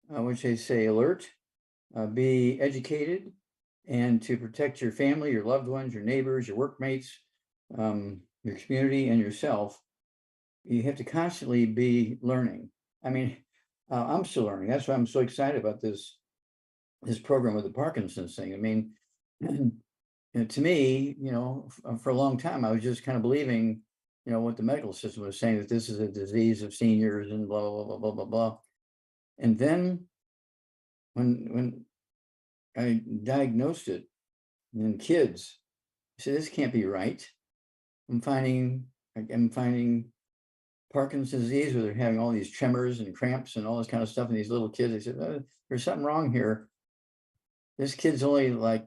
what they say, alert, be educated, and to protect your family, your loved ones, your neighbors, your workmates, your community, and yourself. You have to constantly be learning. I mean, I'm still learning. That's why I'm so excited about this program with the Parkinson's thing. I mean, to me, for a long time, I was just kind of believing, what the medical system was saying, that this is a disease of seniors and blah, blah, blah, blah, blah, blah. And then when I diagnosed it in kids, I said, this can't be right. I'm finding Parkinson's disease where they're having all these tremors and cramps and all this kind of stuff in these little kids. They said, there's something wrong here. This kid's only like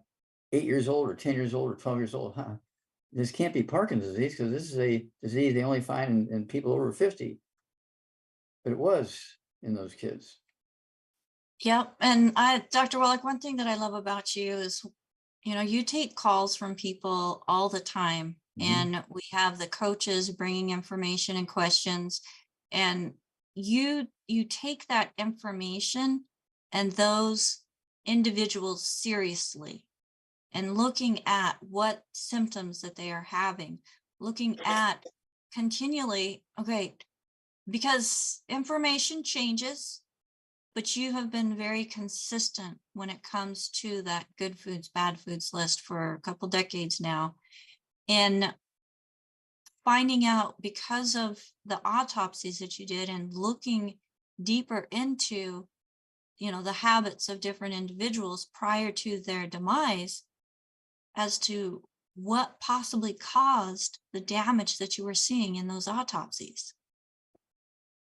8 years old or 10 years old or 12 years old. Huh? This can't be Parkinson's disease because this is a disease they only find in people over 50. But it was in those kids. Yep. And Dr. Wallach, one thing that I love about you is, you take calls from people all the time, and we have the coaches bringing information and questions, and you take that information and those individuals seriously, and looking at what symptoms that they are having, looking at continually, okay, because information changes, but you have been very consistent when it comes to that good foods, bad foods list for a couple decades now. In finding out, because of the autopsies that you did and looking deeper into, the habits of different individuals prior to their demise, as to what possibly caused the damage that you were seeing in those autopsies.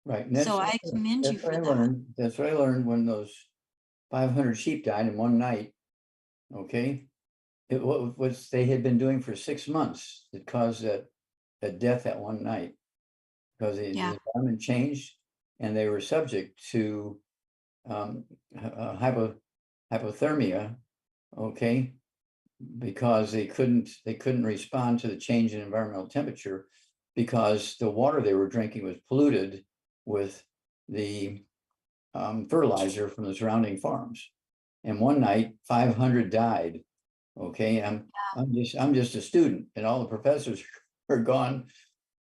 Right. So I commend you for that. That's what I learned when those 500 sheep died in one night. Okay. What was they had been doing for 6 months that caused that death that one night, because the environment changed and they were subject to hypothermia. Okay. Because they couldn't respond to the change in environmental temperature, because the water they were drinking was polluted with the fertilizer from the surrounding farms. And one night 500 died. Okay, I'm just a student and all the professors are gone,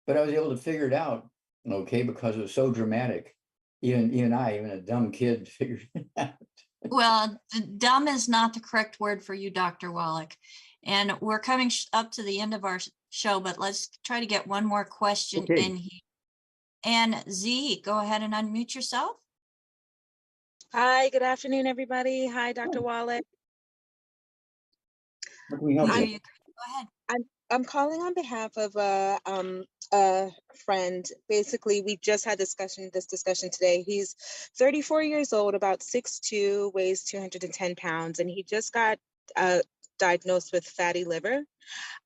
but I was able to figure it out, okay, because it was so dramatic. Even a dumb kid figured it out. Well, dumb is not the correct word for you, Dr. Wallach. And we're coming up to the end of our show, but let's try to get one more question in here. And Z, go ahead and unmute yourself. Hi, good afternoon, everybody. Hi, Dr. Wallach. What can we help you? Go ahead. I'm calling on behalf of a friend. Basically, we just had this discussion today. He's 34 years old, about 6'2", weighs 210 pounds, and he just got diagnosed with fatty liver.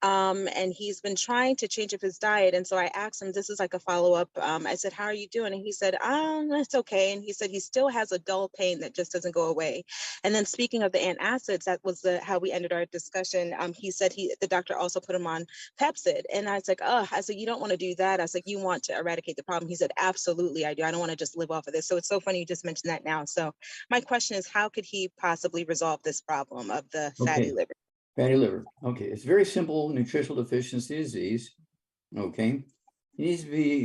And he's been trying to change up his diet. And so I asked him, this is like a follow-up. I said, how are you doing? And he said, it's okay. And he said he still has a dull pain that just doesn't go away. And then speaking of the antacids, that was how we ended our discussion. He said the doctor also put him on Pepsid. And I was like, I said, you don't want to do that. I was like, you want to eradicate the problem. He said, absolutely, I do. I don't want to just live off of this. So it's so funny you just mentioned that now. So my question is, how could he possibly resolve this problem of the fatty liver? Fatty liver. Okay, it's very simple nutritional deficiency disease. Okay, he needs to be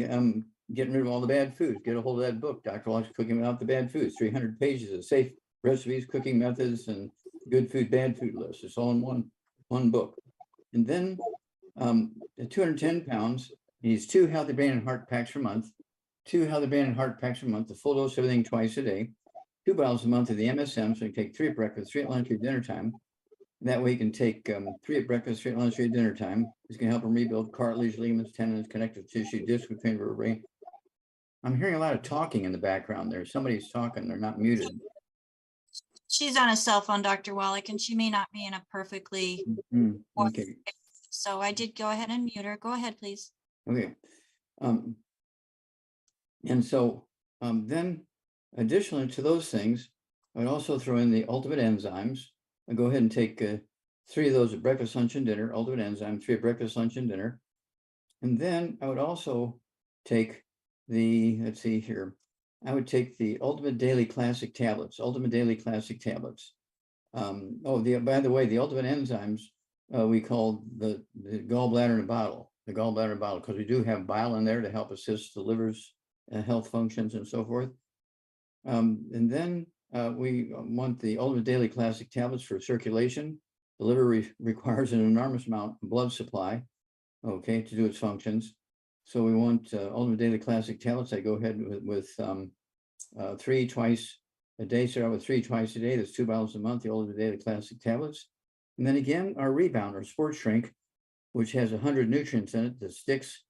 getting rid of all the bad foods. Get a hold of that book, Dr. Wallach's Cooking Without the Bad Foods, 300 pages of safe recipes, cooking methods, and good food, bad food list. It's all in one book. And then at 210 pounds, he needs 2 healthy brain and heart packs per month, 2 healthy brain and heart packs per month, the full dose of everything twice a day, 2 bottles a month of the MSM, so you take 3 at breakfast, 3 at lunch, 3 at dinner time. That way you can take 3 at breakfast, 3 at lunch, 3 at dinner time. It's going to help him rebuild cartilage, ligaments, tendons, connective tissue, disc between vertebrae. I'm hearing a lot of talking in the background there. Somebody's talking, they're not muted. She's on a cell phone, Dr. Wallach, and she may not be in a perfectly. Okay. So I did go ahead and mute her. Go ahead, please. Okay. And so then additionally to those things, I would also throw in the ultimate enzymes. I go ahead and take 3 of those at breakfast, lunch, and dinner, ultimate enzyme, 3 at breakfast, lunch, and dinner. And then I would also take let's see here, I would take the Ultimate Daily Classic tablets, Ultimate Daily Classic tablets. By the way, the ultimate enzymes, we call the gallbladder in a bottle, because we do have bile in there to help assist the liver's health functions and so forth. And then we want the Ultimate Daily Classic tablets for circulation. The liver requires an enormous amount of blood supply, okay, to do its functions. So we want Ultimate Daily Classic tablets. I go ahead with 3 twice a day. Start out with 3 twice a day. That's 2 bottles a month, the Ultimate Daily Classic tablets. And then again, our Rebound, our Sports Drink, which has 100 nutrients in it. The sticks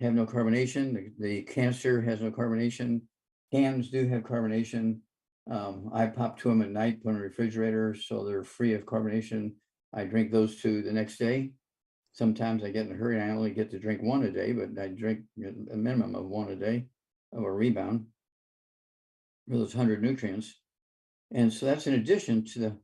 have no carbonation. The canister has no carbonation. Cans do have carbonation. I pop 2 of them at night, put them in the refrigerator, so they're free of carbonation. I drink those 2 the next day. Sometimes I get in a hurry and I only get to drink 1 a day, but I drink a minimum of 1 a day of a Rebound for those 100 nutrients. And so that's in addition to the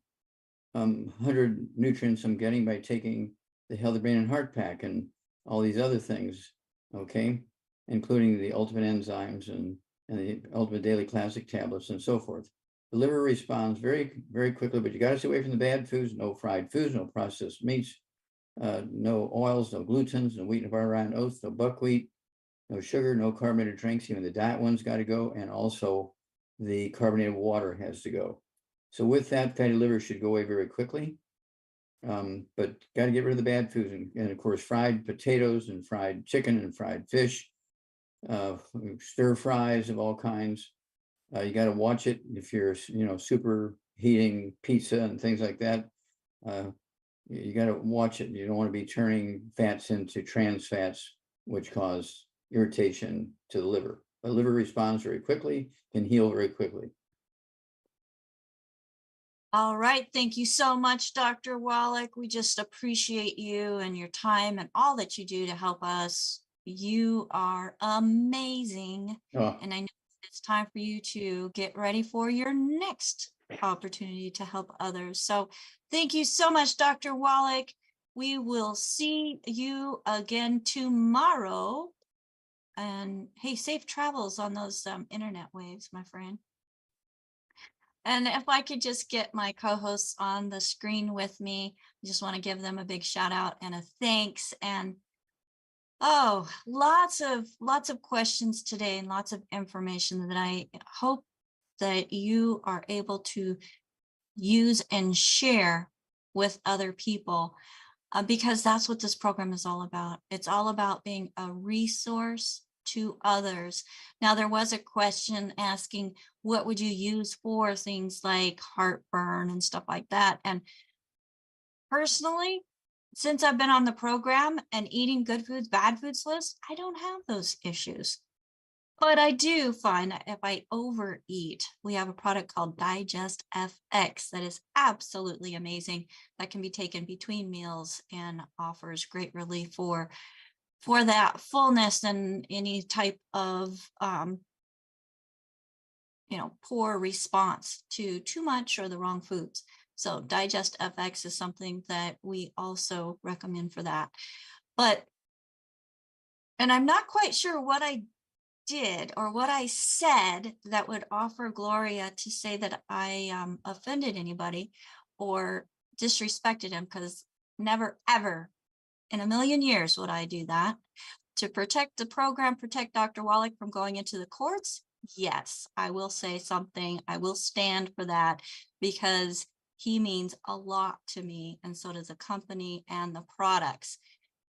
100 nutrients I'm getting by taking the Healthy Brain and Heart Pack and all these other things, okay, including the ultimate enzymes and the Ultimate Daily Classic tablets and so forth. The liver responds very, very quickly, but you got to stay away from the bad foods, no fried foods, no processed meats, no oils, no glutens, no wheat, no barley, rye, and oats, no buckwheat, no sugar, no carbonated drinks. Even the diet one's got to go, and also the carbonated water has to go. So with that, fatty liver should go away very quickly. But got to get rid of the bad foods, and of course, fried potatoes and fried chicken and fried fish, stir fries of all kinds. You got to watch it if you're, super heating pizza and things like that. You got to watch it. You don't want to be turning fats into trans fats, which cause irritation to the liver. The liver responds very quickly, can heal very quickly. All right. Thank you so much, Dr. Wallach. We just appreciate you and your time and all that you do to help us. You are amazing. Oh, And I know it's time for you to get ready for your next opportunity to help others. So thank you so much, Dr. Wallach. We will see you again tomorrow. And hey, safe travels on those internet waves, my friend. And if I could just get my co-hosts on the screen with me, I just want to give them a big shout out and a thanks. And lots of questions today and lots of information that I hope that you are able to use and share with other people, because that's what this program is all about. It's all about being a resource to others. Now, there was a question asking, what would you use for things like heartburn and stuff like that? And personally, since I've been on the program and eating good foods, bad foods list, I don't have those issues. But I do find that if I overeat, we have a product called Digest FX that is absolutely amazing, that can be taken between meals and offers great relief for that fullness and any type of poor response to too much or the wrong foods. So Digest FX is something that we also recommend for that. And I'm not quite sure what I did or what I said that would offer Gloria to say that I offended anybody or disrespected him, because never, ever in a million years would I do that. To protect the program, protect Dr. Wallach from going into the courts, yes, I will say something. I will stand for that, because he means a lot to me, and so does the company and the products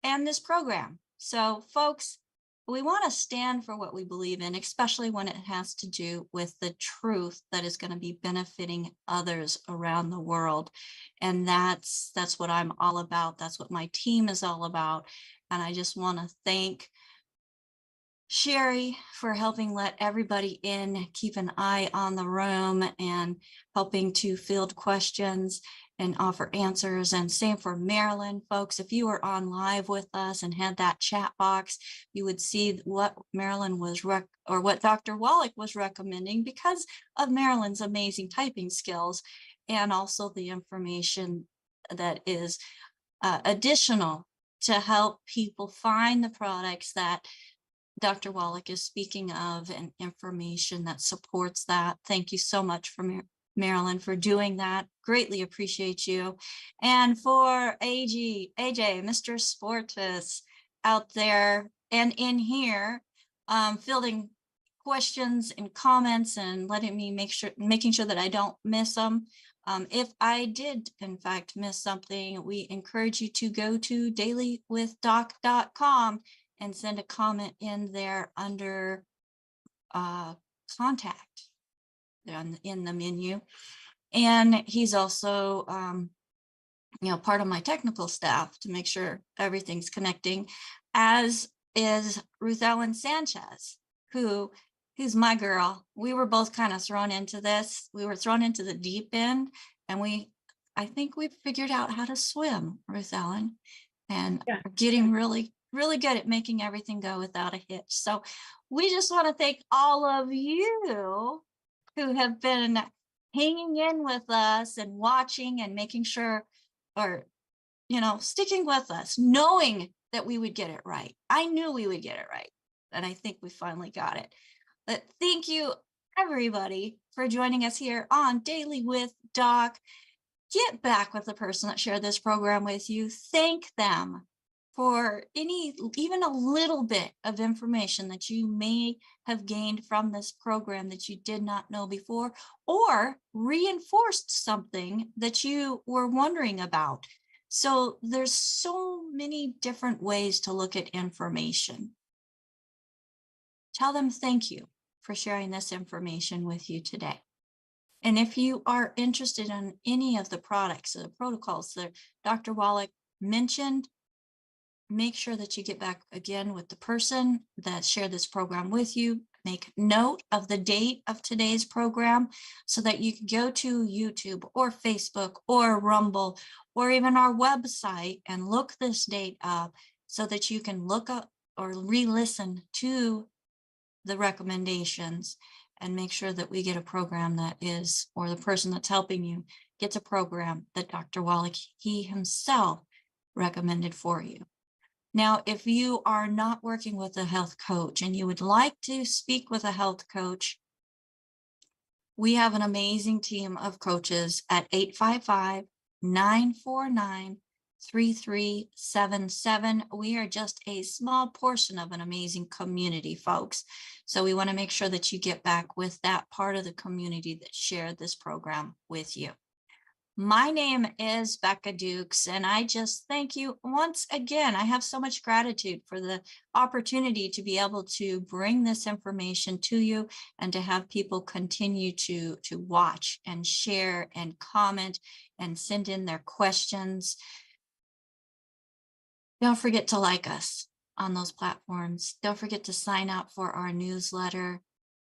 and this program. So folks, we want to stand for what we believe in, especially when it has to do with the truth that is going to be benefiting others around the world. And that's what I'm all about. That's what my team is all about. And I just want to thank Sherry for helping let everybody in, keep an eye on the room, and helping to field questions and offer answers. And same for Marilyn, folks. If you were on live with us and had that chat box, you would see what Marilyn was or what Dr. Wallach was recommending, because of Marilyn's amazing typing skills, and also the information that is additional to help people find the products that Dr. Wallach is speaking of, and information that supports that. Thank you so much for Marilyn for doing that. Greatly appreciate you. And for AJ, Mr. Sportus out there and in here, fielding questions and comments and letting me making sure that I don't miss them. If I did, in fact, miss something, we encourage you to go to dailywithdoc.com and send a comment in there under contact in the menu. And he's also part of my technical staff to make sure everything's connecting, as is Ruth Ellen Sanchez, who's my girl. We were both kind of thrown into this. We were thrown into the deep end, and I think we've figured out how to swim, Ruth Ellen, and are getting really good at making everything go without a hitch. So we just want to thank all of you who have been hanging in with us and watching and making sure, or sticking with us, knowing that we would get it right. I knew we would get it right, and I think we finally got it. But thank you, everybody, for joining us here on Daily with Doc. Get back with the person that shared this program with you. Thank them for even a little bit of information that you may have gained from this program that you did not know before, or reinforced something that you were wondering about. So there's so many different ways to look at information. Tell them thank you for sharing this information with you today. And if you are interested in any of the products or the protocols that Dr. Wallach mentioned, make sure that you get back again with the person that shared this program with you. Make note of the date of today's program so that you can go to YouTube or Facebook or Rumble or even our website and look this date up, so that you can look up or re-listen to the recommendations, and make sure that we get a program that is, or the person that's helping you gets a program that Dr. Wallach, he himself, recommended for you. Now, if you are not working with a health coach and you would like to speak with a health coach, we have an amazing team of coaches at 855-949-3377. We are just a small portion of an amazing community, folks. So we want to make sure that you get back with that part of the community that shared this program with you. My name is Becca Dukes, and I just thank you once again. I have so much gratitude for the opportunity to be able to bring this information to you, and to have people continue to watch and share and comment and send in their questions. Don't forget to like us on those platforms. Don't forget to sign up for our newsletter.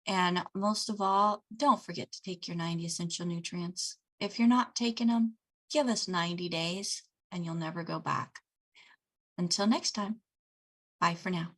And most of all, don't forget to take your 90 essential nutrients. If you're not taking them, give us 90 days and you'll never go back. Until next time, bye for now.